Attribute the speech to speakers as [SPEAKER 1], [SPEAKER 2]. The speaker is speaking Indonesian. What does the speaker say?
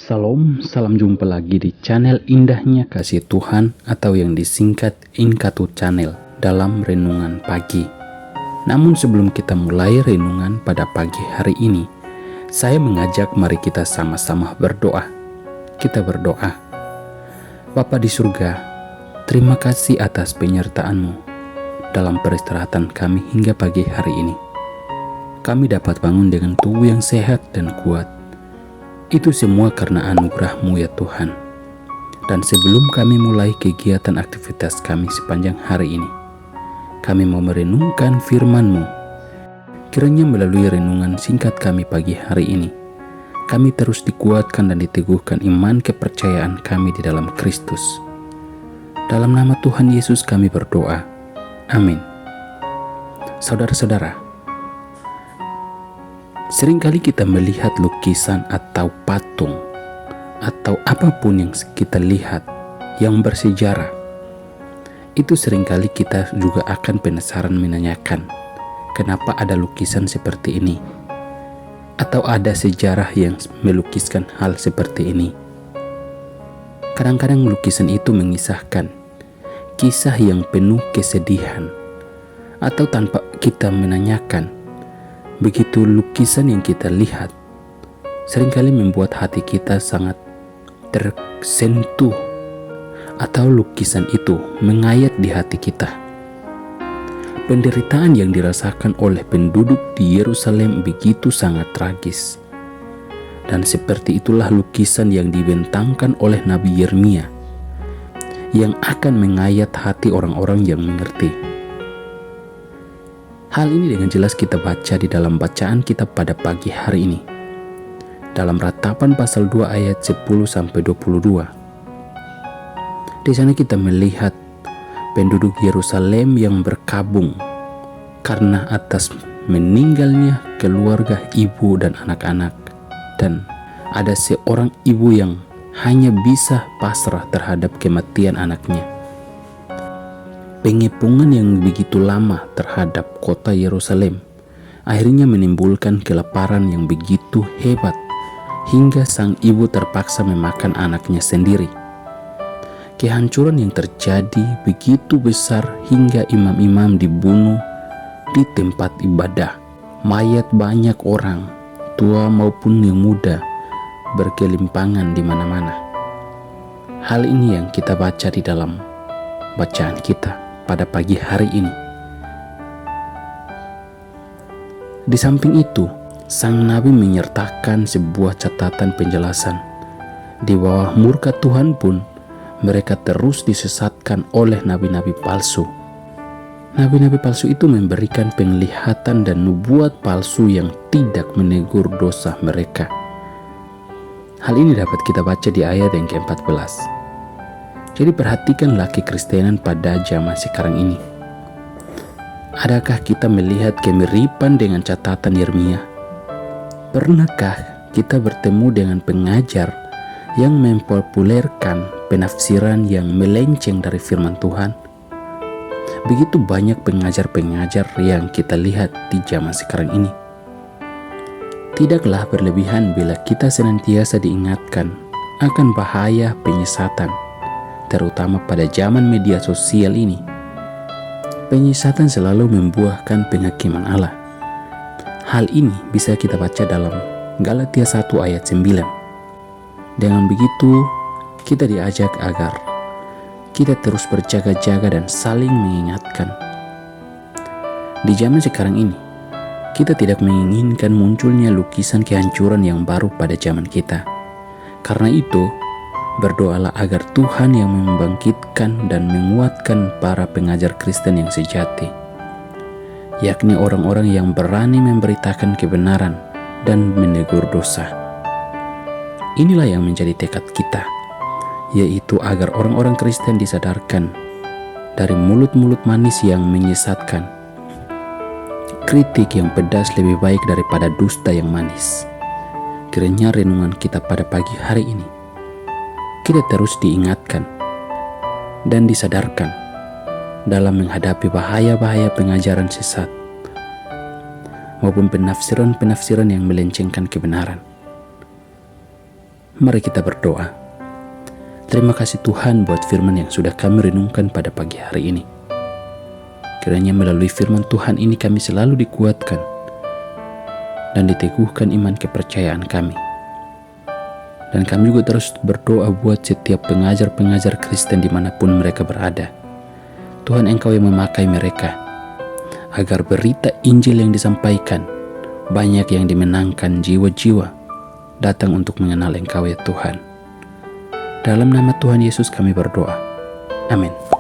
[SPEAKER 1] Salam, salam jumpa lagi di channel Indahnya Kasih Tuhan atau yang disingkat Inkatu Channel dalam Renungan Pagi. Namun sebelum kita mulai renungan pada pagi hari ini, saya mengajak mari kita sama-sama berdoa. Kita berdoa. Bapa di surga, terima kasih atas penyertaan-Mu dalam peristirahatan kami hingga pagi hari ini. Kami dapat bangun dengan tubuh yang sehat dan kuat. Itu semua karena anugerah-Mu ya Tuhan. Dan sebelum kami mulai kegiatan aktivitas kami sepanjang hari ini, kami mau merenungkan firman-Mu. Kiranya melalui renungan singkat kami pagi hari ini, kami terus dikuatkan dan diteguhkan iman kepercayaan kami di dalam Kristus. Dalam nama Tuhan Yesus kami berdoa. Amin. Saudara-saudara, seringkali kita melihat lukisan atau patung atau apapun yang kita lihat yang bersejarah. Itu seringkali kita juga akan penasaran menanyakan, kenapa ada lukisan seperti ini? Atau ada sejarah yang melukiskan hal seperti ini? Kadang-kadang lukisan itu mengisahkan kisah yang penuh kesedihan, atau tanpa kita menanyakan, begitu lukisan yang kita lihat seringkali membuat hati kita sangat tersentuh, atau lukisan itu mengayat di hati kita. Penderitaan yang dirasakan oleh penduduk di Yerusalem begitu sangat tragis. Dan seperti itulah lukisan yang dibentangkan oleh Nabi Yeremia yang akan mengayat hati orang-orang yang mengerti. Hal ini dengan jelas kita baca di dalam bacaan kita pada pagi hari ini. Dalam Ratapan pasal 2 ayat 10-22. Di sana kita melihat penduduk Yerusalem yang berkabung karena atas meninggalnya keluarga ibu dan anak-anak. Dan ada seorang ibu yang hanya bisa pasrah terhadap kematian anaknya. Pengepungan yang begitu lama terhadap kota Yerusalem akhirnya menimbulkan kelaparan yang begitu hebat hingga sang ibu terpaksa memakan anaknya sendiri. Kehancuran yang terjadi begitu besar hingga imam-imam dibunuh di tempat ibadah. Mayat banyak orang, tua maupun yang muda, berkelimpangan di mana-mana. Hal ini yang kita baca di dalam bacaan kita pada pagi hari ini. Di samping itu, sang nabi menyertakan sebuah catatan penjelasan. Di bawah murka Tuhan pun, mereka terus disesatkan oleh nabi-nabi palsu. Nabi-nabi palsu itu memberikan penglihatan dan nubuat palsu yang tidak menegur dosa mereka. Hal ini dapat kita baca di ayat yang ke-14. Jadi perhatikanlah kekristenan pada zaman sekarang ini. Adakah kita melihat kemiripan dengan catatan Yeremia? Pernahkah kita bertemu dengan pengajar yang mempopulerkan penafsiran yang melenceng dari firman Tuhan? Begitu banyak pengajar-pengajar yang kita lihat di zaman sekarang ini. Tidaklah berlebihan bila kita senantiasa diingatkan akan bahaya penyesatan, terutama pada zaman media sosial ini. Penyesatan selalu membuahkan penghakiman Allah. Hal ini bisa kita baca dalam Galatia 1 ayat 9. Dengan begitu, kita diajak agar kita terus berjaga-jaga dan saling mengingatkan. Di zaman sekarang ini, kita tidak menginginkan munculnya lukisan kehancuran yang baru pada zaman kita. Karena itu, berdoalah agar Tuhan yang membangkitkan dan menguatkan para pengajar Kristen yang sejati, yakni orang-orang yang berani memberitakan kebenaran dan menegur dosa. Inilah yang menjadi tekad kita, yaitu agar orang-orang Kristen disadarkan dari mulut-mulut manis yang menyesatkan. Kritik yang pedas lebih baik daripada dusta yang manis. Kiranya renungan kita pada pagi hari ini, kita terus diingatkan dan disadarkan dalam menghadapi bahaya-bahaya pengajaran sesat maupun penafsiran-penafsiran yang melencengkan kebenaran. Mari kita berdoa. Terima kasih Tuhan buat firman yang sudah kami renungkan pada pagi hari ini. Kiranya melalui firman Tuhan ini kami selalu dikuatkan dan diteguhkan iman kepercayaan kami. Dan kami juga terus berdoa buat setiap pengajar-pengajar Kristen dimanapun mereka berada. Tuhan, Engkau yang memakai mereka, agar berita Injil yang disampaikan banyak yang dimenangkan jiwa-jiwa datang untuk mengenal Engkau ya Tuhan. Dalam nama Tuhan Yesus kami berdoa. Amin.